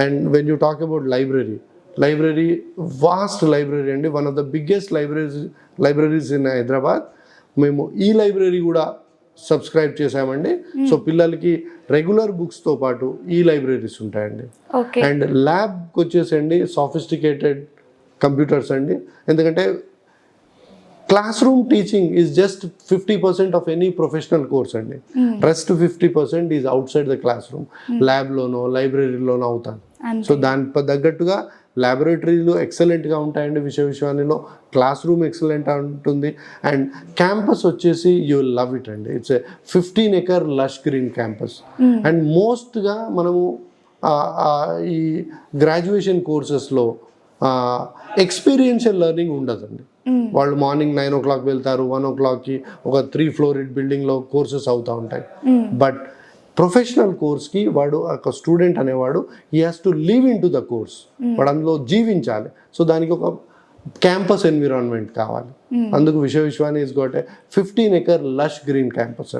And when you talk about library vast library అండి, one of the biggest libraries in Hyderabad. మేము ఈ library కూడా subscribe చేసామండి. So పిల్లలకి రెగ్యులర్ బుక్స్తో పాటు ఈ లైబ్రరీస్ ఉంటాయండి. అండ్ ల్యాబ్కి వచ్చేసండి సాఫిస్టికేటెడ్ కంప్యూటర్స్ అండి, ఎందుకంటే classroom teaching is just 50% of any professional course అండి. Rest 50% is outside the classroom. ల్యాబ్లోనో లైబ్రరీలోనో అవుతాను. సో దాని తగ్గట్టుగా ల్యాబొరేటరీలు ఎక్సలెంట్గా ఉంటాయండి విశ్వవిద్యాలయంలో, క్లాస్ రూమ్ ఎక్సలెంట్ ఉంటుంది. అండ్ క్యాంపస్ వచ్చేసి యూ విల్ లవ్ ఇట్ అండి. It's 15 acre lush green campus. And మోస్ట్గా మనము ఈ గ్రాడ్యుయేషన్ కోర్సెస్లో ఎక్స్పీరియన్షియల్ లెర్నింగ్ ఉండదండి. వాళ్ళు మార్నింగ్ 9 o'clock వెళ్తారు, 1 o'clockకి ఒక 3-floored బిల్డింగ్లో కోర్సెస్ అవుతూ ఉంటాయి. బట్ ప్రొఫెషనల్ కోర్స్కి వాడు ఒక స్టూడెంట్ అనేవాడు he has to live in to the course, వాడు అందులో జీవించాలి. సో దానికి ఒక క్యాంపస్ ఎన్విరాన్మెంట్ కావాలి. అందుకు విశ్వవిద్యాలయం is got 15 acre lush green campus.